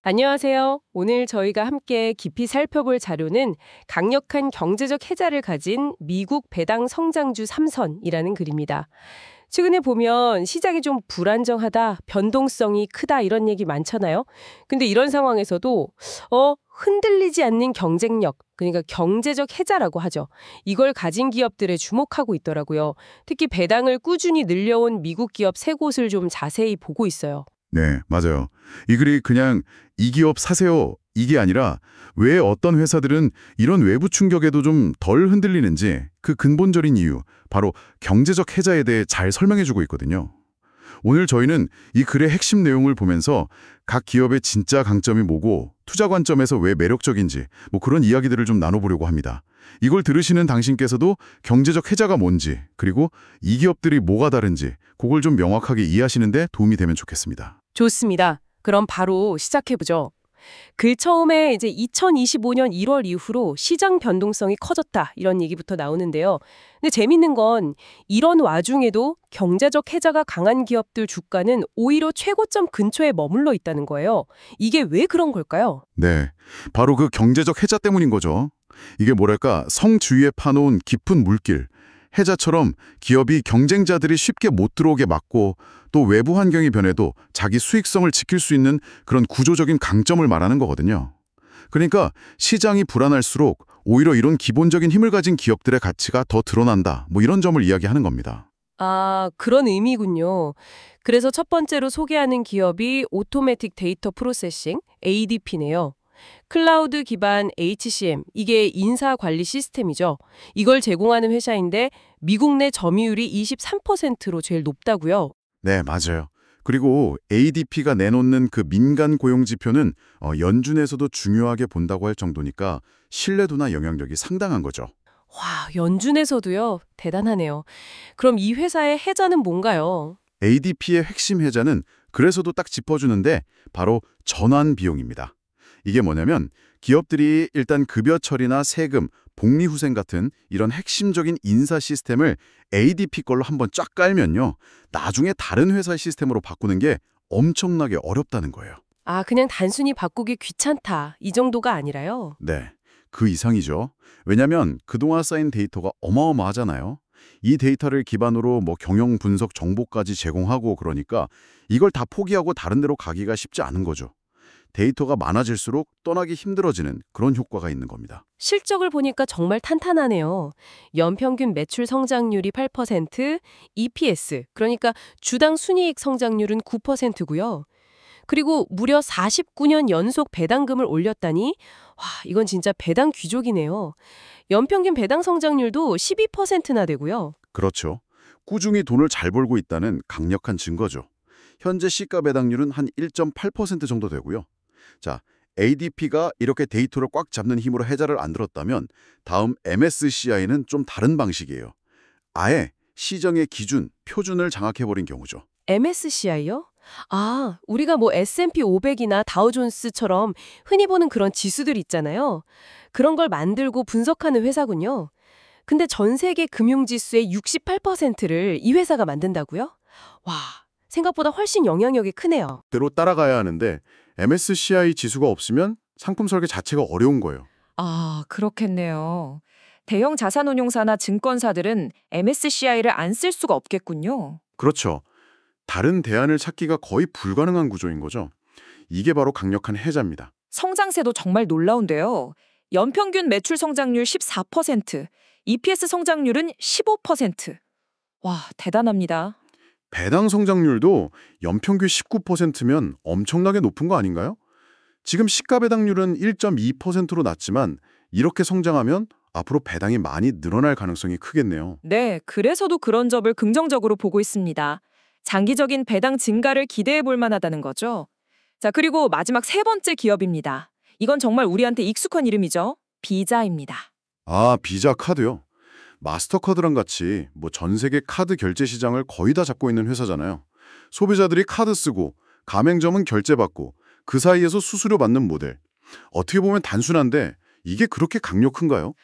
안녕하세요. 오늘 저희가 함께 깊이 살펴볼 자료는 강력한 경제적 해자를 가진 미국 배당 성장주 3선이라는 글입니다. 최근에 보면 시장이 좀 불안정하다, 변동성이 크다 이런 얘기 많잖아요. 근데 이런 상황에서도 흔들리지 않는 경쟁력, 그러니까 경제적 해자라고 하죠. 이걸 가진 기업들에 주목하고 있더라고요. 특히 배당을 꾸준히 늘려온 미국 기업 세 곳을 좀 자세히 보고 있어요. 네, 맞아요. 이 글이 그냥 이 기업 사세요. 이게 아니라 왜 어떤 회사들은 이런 외부 충격에도 좀 덜 흔들리는지 그 근본적인 이유, 바로 경제적 해자에 대해 잘 설명해주고 있거든요. 오늘 저희는 이 글의 핵심 내용을 보면서 각 기업의 진짜 강점이 뭐고 투자 관점에서 왜 매력적인지 그런 이야기들을 좀 나눠보려고 합니다. 이걸 들으시는 당신께서도 경제적 해자가 뭔지 그리고 이 기업들이 뭐가 다른지 그걸 좀 명확하게 이해하시는 데 도움이 되면 좋겠습니다. 좋습니다. 그럼 바로 시작해보죠. 글 처음에 이제 2025년 1월 이후로 시장 변동성이 커졌다 이런 얘기부터 나오는데요. 근데 재밌는 건 이런 와중에도 경제적 해자가 강한 기업들 주가는 오히려 최고점 근처에 머물러 있다는 거예요. 이게 왜 그런 걸까요? 네, 바로 그 경제적 해자 때문인 거죠. 이게 뭐랄까 성주위에 파놓은 깊은 물길, 해자처럼 기업이 경쟁자들이 쉽게 못 들어오게 막고 또 외부 환경이 변해도 자기 수익성을 지킬 수 있는 그런 구조적인 강점을 말하는 거거든요. 그러니까 시장이 불안할수록 오히려 이런 기본적인 힘을 가진 기업들의 가치가 더 드러난다. 이런 점을 이야기하는 겁니다. 아, 그런 의미군요. 그래서 첫 번째로 소개하는 기업이 오토매틱 데이터 프로세싱, ADP네요. 클라우드 기반 HCM, 이게 인사 관리 시스템이죠. 이걸 제공하는 회사인데 미국 내 점유율이 23%로 제일 높다고요. 네, 맞아요. 그리고 ADP가 내놓는 그 민간 고용 지표는 연준에서도 중요하게 본다고 할 정도니까 신뢰도나 영향력이 상당한 거죠. 와, 연준에서도요. 대단하네요. 그럼 이 회사의 해자는 뭔가요? ADP의 핵심 해자는 그래서도 딱 짚어주는데 바로 전환 비용입니다. 이게 뭐냐면 기업들이 일단 급여 처리나 세금, 복리후생 같은 이런 핵심적인 인사 시스템을 ADP 걸로 한번 쫙 깔면요. 나중에 다른 회사 시스템으로 바꾸는 게 엄청나게 어렵다는 거예요. 아, 그냥 단순히 바꾸기 귀찮다. 이 정도가 아니라요. 네, 그 이상이죠. 왜냐하면 그동안 쌓인 데이터가 어마어마하잖아요. 이 데이터를 기반으로 경영 분석 정보까지 제공하고 그러니까 이걸 다 포기하고 다른 데로 가기가 쉽지 않은 거죠. 데이터가 많아질수록 떠나기 힘들어지는 그런 효과가 있는 겁니다. 실적을 보니까 정말 탄탄하네요. 연평균 매출 성장률이 8%, EPS, 그러니까 주당 순이익 성장률은 9%고요. 그리고 무려 49년 연속 배당금을 올렸다니, 와, 이건 진짜 배당 귀족이네요. 연평균 배당 성장률도 12%나 되고요. 그렇죠. 꾸준히 돈을 잘 벌고 있다는 강력한 증거죠. 현재 시가 배당률은 한 1.8% 정도 되고요. 자, ADP가 이렇게 데이터를 꽉 잡는 힘으로 해자를 안 들었다면 다음 MSCI는 좀 다른 방식이에요. 아예 시정의 기준, 표준을 장악해버린 경우죠. MSCI요? 아, 우리가 뭐 S&P 500이나 다우존스처럼 흔히 보는 그런 지수들 있잖아요. 그런 걸 만들고 분석하는 회사군요. 근데 전 세계 금융지수의 68%를 이 회사가 만든다고요? 와, 생각보다 훨씬 영향력이 크네요. 대로 따라가야 하는데 MSCI 지수가 없으면 상품 설계 자체가 어려운 거예요. 아, 그렇겠네요. 대형 자산운용사나 증권사들은 MSCI를 안 쓸 수가 없겠군요. 그렇죠. 다른 대안을 찾기가 거의 불가능한 구조인 거죠. 이게 바로 강력한 해자입니다. 성장세도 정말 놀라운데요. 연평균 매출 성장률 14%, EPS 성장률은 15%. 와, 대단합니다. 배당 성장률도 연평균 19%면 엄청나게 높은 거 아닌가요? 지금 시가 배당률은 1.2%로 낮지만 이렇게 성장하면 앞으로 배당이 많이 늘어날 가능성이 크겠네요. 네, 그래서도 그런 점을 긍정적으로 보고 있습니다. 장기적인 배당 증가를 기대해 볼 만하다는 거죠. 자, 그리고 마지막 세 번째 기업입니다. 이건 정말 우리한테 익숙한 이름이죠. 비자입니다. 아, 비자 카드요. 마스터카드랑 같이 전 세계 카드 결제 시장을 거의 다 잡고 있는 회사잖아요. 소비자들이 카드 쓰고 가맹점은 결제받고 그 사이에서 수수료 받는 모델. 어떻게 보면 단순한데 이게 그렇게 강력한가요?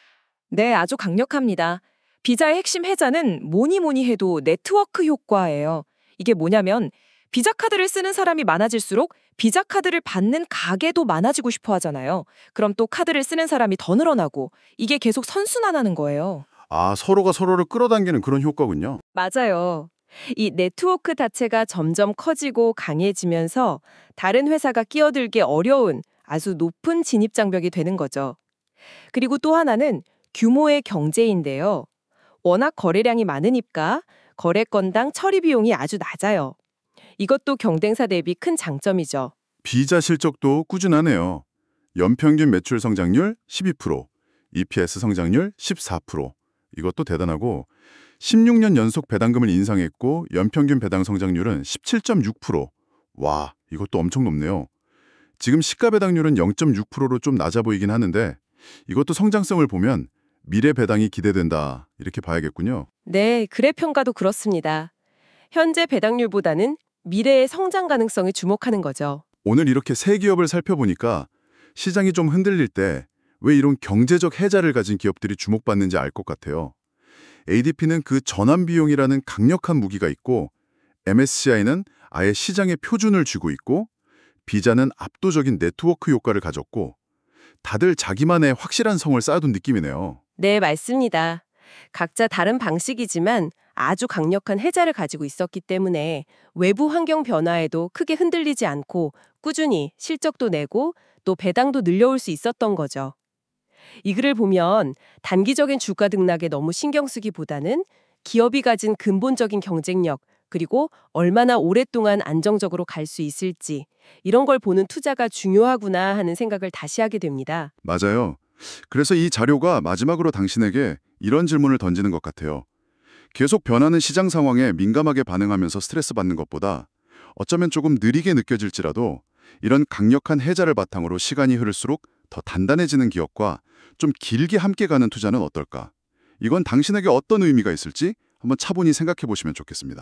네, 아주 강력합니다. 비자의 핵심 해자는 뭐니 뭐니 해도 네트워크 효과예요. 이게 뭐냐면 비자 카드를 쓰는 사람이 많아질수록 비자 카드를 받는 가게도 많아지고 싶어 하잖아요. 그럼 또 카드를 쓰는 사람이 더 늘어나고 이게 계속 선순환하는 거예요. 아, 서로가 서로를 끌어당기는 그런 효과군요. 맞아요. 이 네트워크 자체가 점점 커지고 강해지면서 다른 회사가 끼어들기 어려운 아주 높은 진입 장벽이 되는 거죠. 그리고 또 하나는 규모의 경제인데요. 워낙 거래량이 많으니까 거래 건당 처리 비용이 아주 낮아요. 이것도 경쟁사 대비 큰 장점이죠. 비자 실적도 꾸준하네요. 연평균 매출 성장률 12%, EPS 성장률 14%. 이것도 대단하고 16년 연속 배당금을 인상했고 연평균 배당 성장률은 17.6%. 와, 이것도 엄청 높네요. 지금 시가 배당률은 0.6%로 좀 낮아 보이긴 하는데 이것도 성장성을 보면 미래 배당이 기대된다 이렇게 봐야겠군요. 네, 그래 평가도 그렇습니다. 현재 배당률보다는 미래의 성장 가능성에 주목하는 거죠. 오늘 이렇게 세 기업을 살펴보니까 시장이 좀 흔들릴 때 왜 이런 경제적 해자를 가진 기업들이 주목받는지 알 것 같아요. ADP는 그 전환 비용이라는 강력한 무기가 있고 MSCI는 아예 시장의 표준을 쥐고 있고 비자는 압도적인 네트워크 효과를 가졌고 다들 자기만의 확실한 성을 쌓아둔 느낌이네요. 네, 맞습니다. 각자 다른 방식이지만 아주 강력한 해자를 가지고 있었기 때문에 외부 환경 변화에도 크게 흔들리지 않고 꾸준히 실적도 내고 또 배당도 늘려올 수 있었던 거죠. 이 글을 보면 단기적인 주가 등락에 너무 신경 쓰기보다는 기업이 가진 근본적인 경쟁력 그리고 얼마나 오랫동안 안정적으로 갈 수 있을지 이런 걸 보는 투자가 중요하구나 하는 생각을 다시 하게 됩니다. 맞아요. 그래서 이 자료가 마지막으로 당신에게 이런 질문을 던지는 것 같아요. 계속 변하는 시장 상황에 민감하게 반응하면서 스트레스 받는 것보다 어쩌면 조금 느리게 느껴질지라도 이런 강력한 해자를 바탕으로 시간이 흐를수록 더 단단해지는 기업과 좀 길게 함께 가는 투자는 어떨까? 이건 당신에게 어떤 의미가 있을지 한번 차분히 생각해 보시면 좋겠습니다.